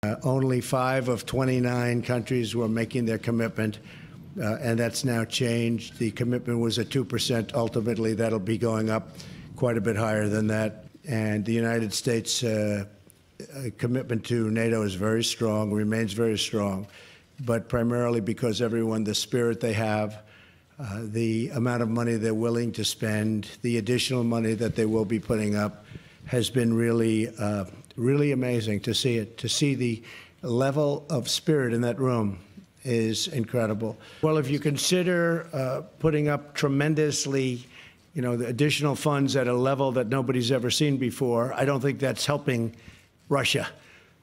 Only 5 of 29 countries were making their commitment, and that's now changed. The commitment was at 2%. Ultimately, that'll be going up quite a bit higher than that. And the United States' commitment to NATO is very strong, remains very strong, but primarily because everyone, the spirit they have, the amount of money they're willing to spend, the additional money that they will be putting up has been really, really amazing to see it. To see the level of spirit in that room is incredible. Well, if you consider putting up tremendously, the additional funds at a level that nobody's ever seen before, I don't think that's helping Russia.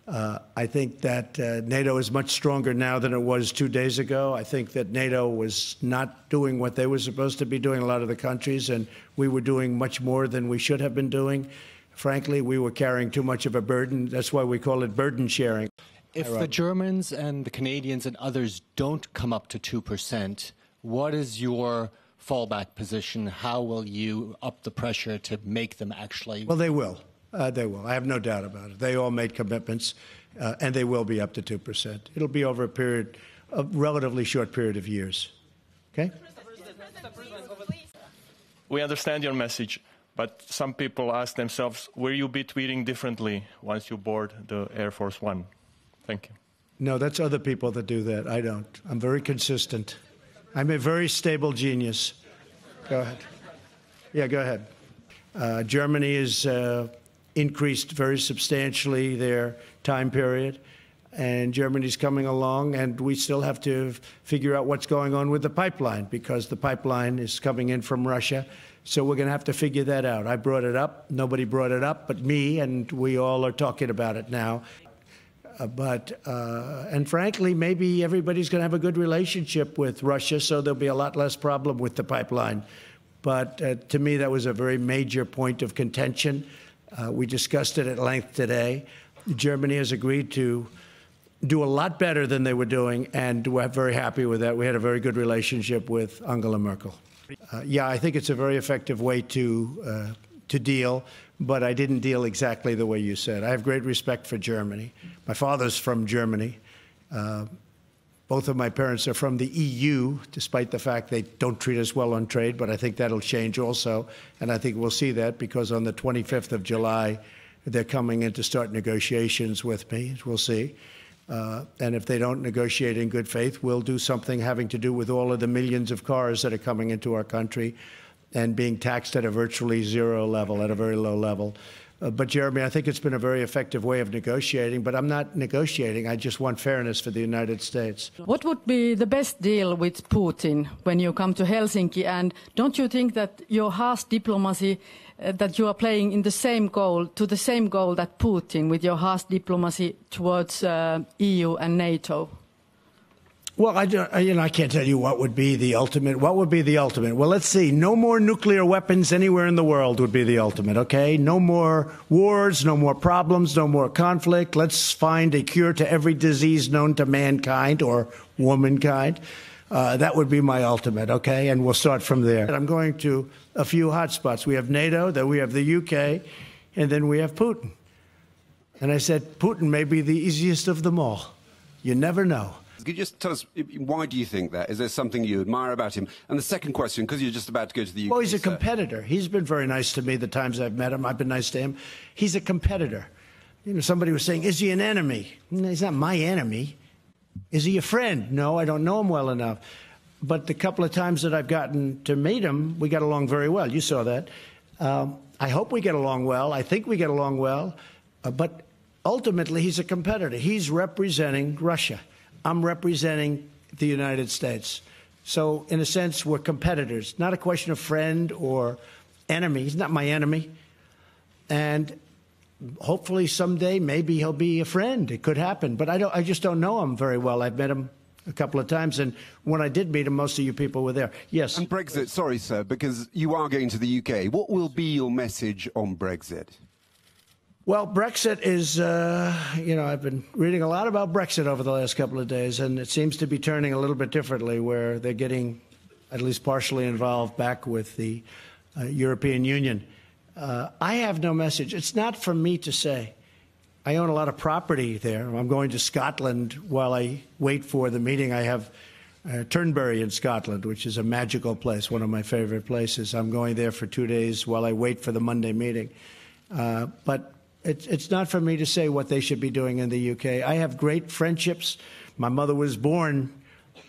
I think that NATO is much stronger now than it was 2 days ago. I think that NATO was not doing what they were supposed to be doing, a lot of the countries, and we were doing much more than we should have been doing. Frankly, we were carrying too much of a burden. That's why we call it burden sharing. If the Germans and the Canadians and others don't come up to 2%, what is your fallback position? How will you up the pressure to make them actually? Well, they will. They will. I have no doubt about it. They all made commitments, and they will be up to 2%. It'll be over a relatively short period of years. Okay? We understand your message, but some people ask themselves, will you be tweeting differently once you board the Air Force One? Thank you. No, that's other people that do that. I don't. I'm very consistent. I'm a very stable genius. Go ahead. Yeah, go ahead. Germany is increased very substantially their time period, and Germany's coming along, and we still have to figure out what's going on with the pipeline, because the pipeline is coming in from Russia, so we're going to have to figure that out. I brought it up. Nobody brought it up but me, and we all are talking about it now. And frankly, maybe everybody's going to have a good relationship with Russia, so there'll be a lot less problem with the pipeline. But to me, that was a very major point of contention. We discussed it at length today. Germany has agreed to do a lot better than they were doing, and we're very happy with that. We had a very good relationship with Angela Merkel. Yeah, I think it's a very effective way to deal, but I didn't deal exactly the way you said. I have great respect for Germany. My father's from Germany. Both of my parents are from the EU, despite the fact they don't treat us well on trade, but I think that'll change also. And I think we'll see that because on the 25th of July, they're coming in to start negotiations with me. We'll see. And if they don't negotiate in good faith, we'll do something having to do with all of the millions of cars that are coming into our country and being taxed at a virtually zero level, at a very low level. But, Jeremy, I think it's been a very effective way of negotiating, but I'm not negotiating. I just want fairness for the United States. What would be the best deal with Putin when you come to Helsinki? And don't you think that your harsh diplomacy, that you are playing in the same goal, to the same goal that Putin with your harsh diplomacy towards EU and NATO? Well, I can't tell you what would be the ultimate. What would be the ultimate? Well, let's see. No more nuclear weapons anywhere in the world would be the ultimate, okay? No more wars, no more problems, no more conflict. Let's find a cure to every disease known to mankind or womankind. That would be my ultimate, okay? And we'll start from there. I'm going to a few hotspots. We have NATO, then we have the UK, and then we have Putin. And I said, Putin may be the easiest of them all. You never know. Could you just tell us, why do you think that? Is there something you admire about him? And the second question, because you're just about to go to the UK. Well, he's a competitor. He's been very nice to me the times I've met him. I've been nice to him. He's a competitor. Somebody was saying, is he an enemy? He's not my enemy. Is he a friend? No, I don't know him well enough. But the couple of times that I've gotten to meet him, we got along very well. You saw that. I hope we get along well. I think we get along well. But ultimately, he's a competitor. He's representing Russia. I'm representing the United States. So, in a sense, we're competitors. Not a question of friend or enemy. He's not my enemy. And hopefully someday maybe he'll be a friend. It could happen. But I just don't know him very well. I've met him a couple of times. And when I did meet him, most of you people were there. Yes. And Brexit, sorry, sir, because you are going to the UK. What will be your message on Brexit? Well, Brexit is, I've been reading a lot about Brexit over the last couple of days, and it seems to be turning a little bit differently, where they're getting at least partially involved back with the European Union. I have no message. It's not for me to say. I own a lot of property there. I'm going to Scotland while I wait for the meeting. I have Turnberry in Scotland, which is a magical place, one of my favorite places. I'm going there for 2 days while I wait for the Monday meeting. But it's not for me to say what they should be doing in the UK. I have great friendships. My mother was born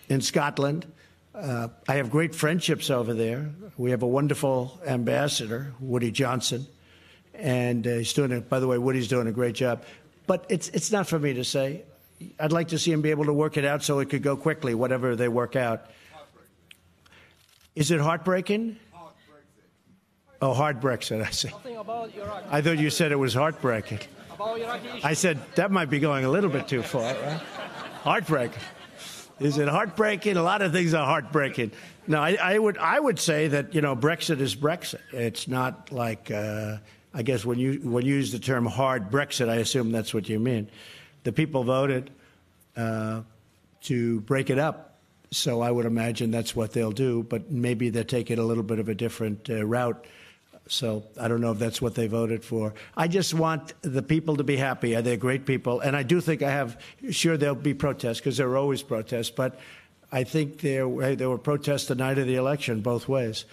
in Scotland. I have great friendships over there. We have a wonderful ambassador, Woody Johnson. And he's doing by the way, Woody's doing a great job. But it's not for me to say. I'd like to see him be able to work it out so it could go quickly, whatever they work out. Is it heartbreaking? Hard Brexit. Oh, hard Brexit, I see. I thought you said it was heartbreaking. I said that might be going a little bit too far, right? Heartbreaking. Is it heartbreaking? A lot of things are heartbreaking. No, I would say that, Brexit is Brexit. It's not like, I guess when you use the term hard Brexit, I assume that's what you mean. The people voted to break it up, so I would imagine that's what they'll do, but maybe they're taking a little bit of a different route. So I don't know if that's what they voted for. I just want the people to be happy. They're great people. And I do think sure there'll be protests, because there are always protests, but I think there were protests the night of the election both ways.